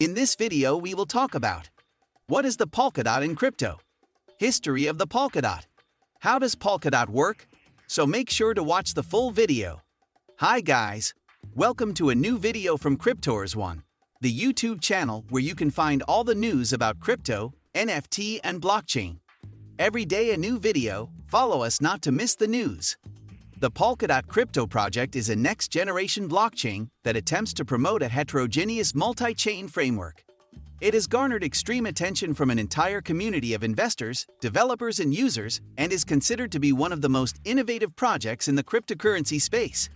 In this video, we will talk about what is the Polkadot in crypto? History of the Polkadot. How does Polkadot work? So make sure to watch the full video. Hi guys! Welcome to a new video from Cryptours1, the YouTube channel where you can find all the news about crypto, NFT, and blockchain. Every day a new video, follow us not to miss the news. The Polkadot crypto project is a next-generation blockchain that attempts to promote a heterogeneous multi-chain framework. It has garnered extreme attention from an entire community of investors, developers, and users, and is considered to be one of the most innovative projects in the cryptocurrency space.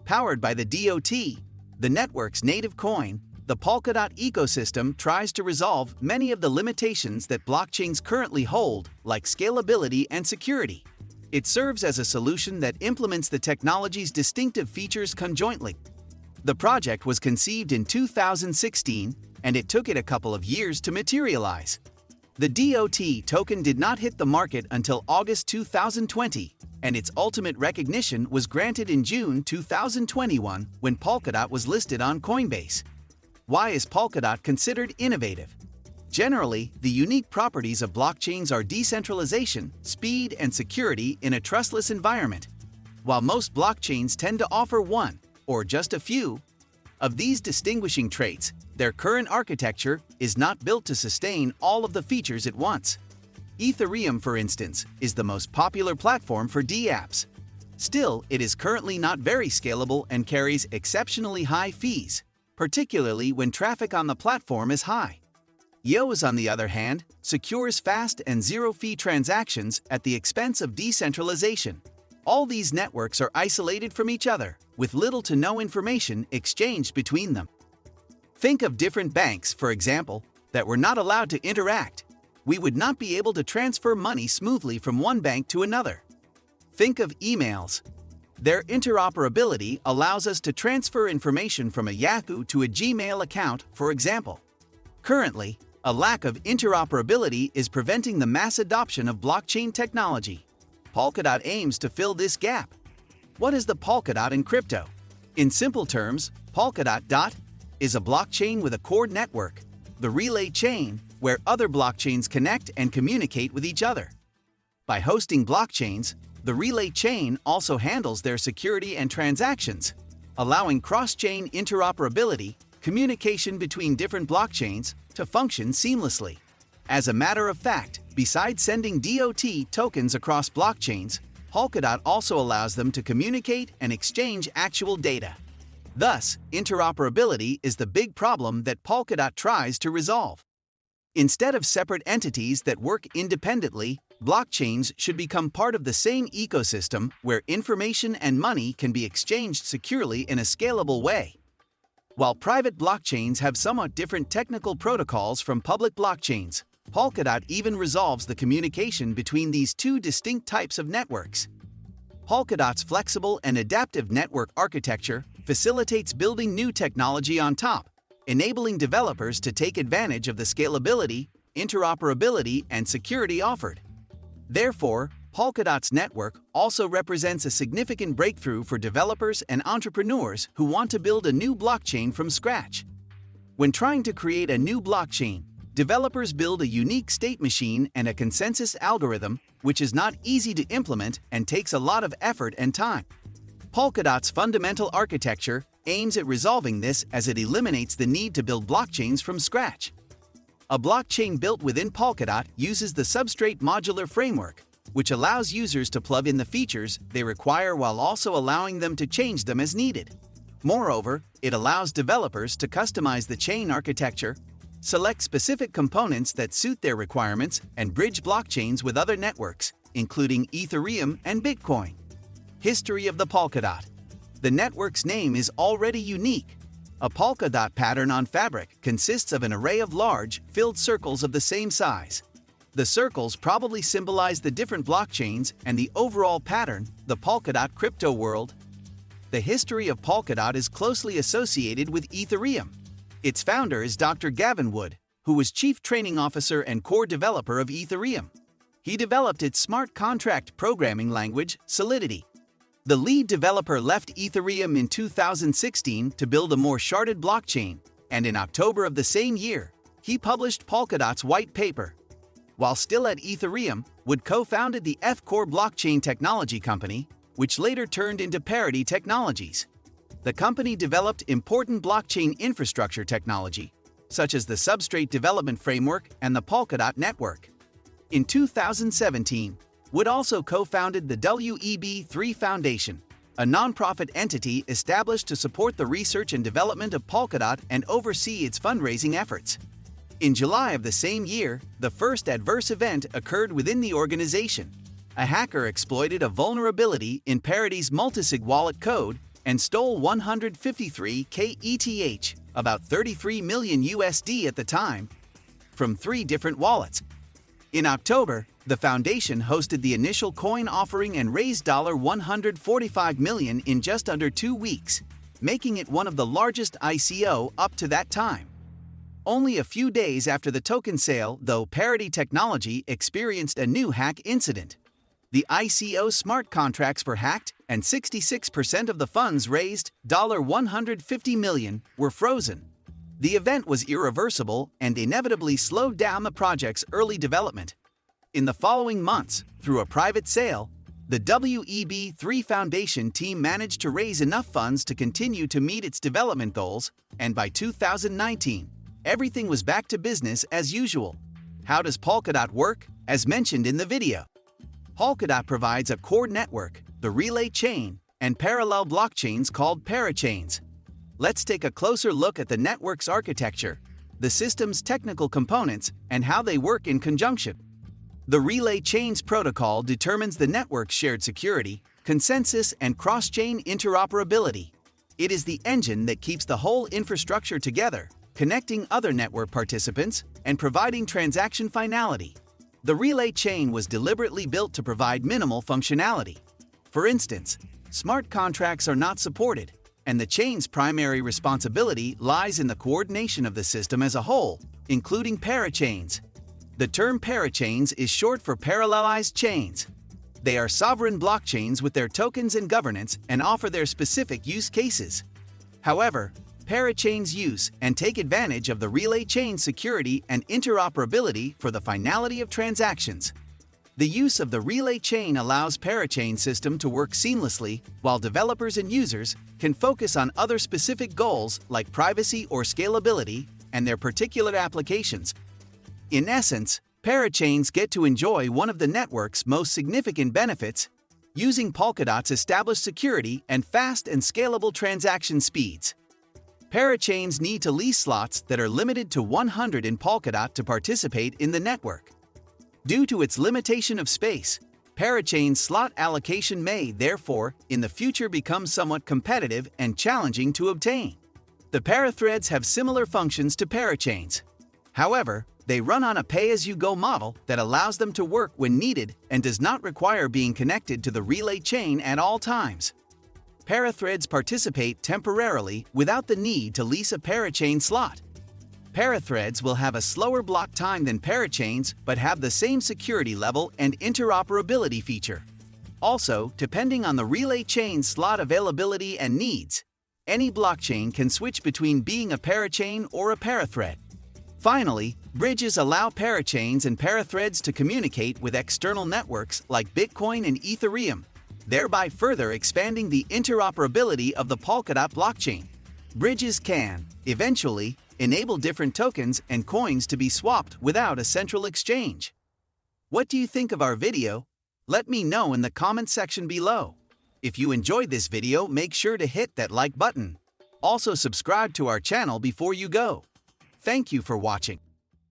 Powered by the DOT, the network's native coin, the Polkadot ecosystem tries to resolve many of the limitations that blockchains currently hold, like scalability and security. It serves as a solution that implements the technology's distinctive features conjointly. The project was conceived in 2016, and it took it a couple of years to materialize. The DOT token did not hit the market until August 2020, and its ultimate recognition was granted in June 2021 when Polkadot was listed on Coinbase. Why is Polkadot considered innovative? Generally, the unique properties of blockchains are decentralization, speed, and security in a trustless environment. While most blockchains tend to offer one, or just a few, of these distinguishing traits, their current architecture is not built to sustain all of the features at once. Ethereum, for instance, is the most popular platform for dApps. Still, it is currently not very scalable and carries exceptionally high fees, particularly when traffic on the platform is high. EOS, on the other hand, secures fast and zero-fee transactions at the expense of decentralization. All these networks are isolated from each other, with little to no information exchanged between them. Think of different banks, for example, that were not allowed to interact. We would not be able to transfer money smoothly from one bank to another. Think of emails. Their interoperability allows us to transfer information from a Yahoo to a Gmail account, for example. Currently, a lack of interoperability is preventing the mass adoption of blockchain technology. Polkadot aims to fill this gap. What is the Polkadot in crypto? In simple terms, Polkadot is a blockchain with a core network, the relay chain, where other blockchains connect and communicate with each other. By hosting blockchains, the relay chain also handles their security and transactions, allowing cross-chain interoperability, communication between different blockchains, to function seamlessly. As a matter of fact, besides sending DOT tokens across blockchains, Polkadot also allows them to communicate and exchange actual data. Thus, interoperability is the big problem that Polkadot tries to resolve. Instead of separate entities that work independently, blockchains should become part of the same ecosystem where information and money can be exchanged securely in a scalable way. While private blockchains have somewhat different technical protocols from public blockchains, Polkadot even resolves the communication between these two distinct types of networks. Polkadot's flexible and adaptive network architecture facilitates building new technology on top, enabling developers to take advantage of the scalability, interoperability, and security offered. Therefore, Polkadot's network also represents a significant breakthrough for developers and entrepreneurs who want to build a new blockchain from scratch. When trying to create a new blockchain, developers build a unique state machine and a consensus algorithm, which is not easy to implement and takes a lot of effort and time. Polkadot's fundamental architecture aims at resolving this as it eliminates the need to build blockchains from scratch. A blockchain built within Polkadot uses the Substrate modular framework, which allows users to plug in the features they require while also allowing them to change them as needed. Moreover, it allows developers to customize the chain architecture, select specific components that suit their requirements, and bridge blockchains with other networks, including Ethereum and Bitcoin. History of the Polkadot. The network's name is already unique. A polka dot pattern on fabric consists of an array of large, filled circles of the same size. The circles probably symbolize the different blockchains and the overall pattern, the Polkadot crypto world. The history of Polkadot is closely associated with Ethereum. Its founder is Dr. Gavin Wood, who was chief training officer and core developer of Ethereum. He developed its smart contract programming language, Solidity. The lead developer left Ethereum in 2016 to build a more sharded blockchain, and in October of the same year, he published Polkadot's white paper. While still at Ethereum, Wood co-founded the F-Core blockchain technology company, which later turned into Parity Technologies. The company developed important blockchain infrastructure technology, such as the Substrate Development Framework and the Polkadot Network. In 2017, Wood also co-founded the WEB3 Foundation, a nonprofit entity established to support the research and development of Polkadot and oversee its fundraising efforts. In July of the same year, the first adverse event occurred within the organization. A hacker exploited a vulnerability in Parity's multisig wallet code and stole 153 KETH, about 33 million USD at the time, from 3 different wallets. In October, the foundation hosted the initial coin offering and raised $145 million in just under 2 weeks, making it one of the largest ICO up to that time. Only a few days after the token sale, though, Parity Technology experienced a new hack incident. The ICO smart contracts were hacked, and 66% of the funds raised, $150 million, were frozen. The event was irreversible and inevitably slowed down the project's early development. In the following months, through a private sale, the WEB3 Foundation team managed to raise enough funds to continue to meet its development goals, and by 2019, everything was back to business as usual. How does Polkadot work? As mentioned in the video, Polkadot provides a core network, the relay chain, and parallel blockchains called parachains. Let's take a closer look at the network's architecture, the system's technical components, and how they work in conjunction. The relay chains protocol determines the network's shared security, consensus, and cross-chain interoperability. It is the engine that keeps the whole infrastructure together, connecting other network participants and providing transaction finality. The relay chain was deliberately built to provide minimal functionality. For instance, smart contracts are not supported, and the chain's primary responsibility lies in the coordination of the system as a whole, including parachains. The term parachains is short for parallelized chains. They are sovereign blockchains with their tokens and governance and offer their specific use cases. However, parachains use and take advantage of the relay chain security and interoperability for the finality of transactions. The use of the relay chain allows parachain system to work seamlessly, while developers and users can focus on other specific goals like privacy or scalability and their particular applications. In essence, parachains get to enjoy one of the network's most significant benefits, using Polkadot's established security and fast and scalable transaction speeds. Parachains need to lease slots that are limited to 100 in Polkadot to participate in the network. Due to its limitation of space, parachain slot allocation may, therefore, in the future become somewhat competitive and challenging to obtain. The parathreads have similar functions to parachains. However, they run on a pay-as-you-go model that allows them to work when needed and does not require being connected to the relay chain at all times. Parathreads participate temporarily without the need to lease a parachain slot. Parathreads will have a slower block time than parachains but have the same security level and interoperability feature. Also, depending on the relay chain slot availability and needs, any blockchain can switch between being a parachain or a parathread. Finally, bridges allow parachains and parathreads to communicate with external networks like Bitcoin and Ethereum, thereby further expanding the interoperability of the Polkadot blockchain. Bridges can, eventually, enable different tokens and coins to be swapped without a central exchange. What do you think of our video? Let me know in the comment section below. If you enjoyed this video, make sure to hit that like button. Also subscribe to our channel before you go. Thank you for watching.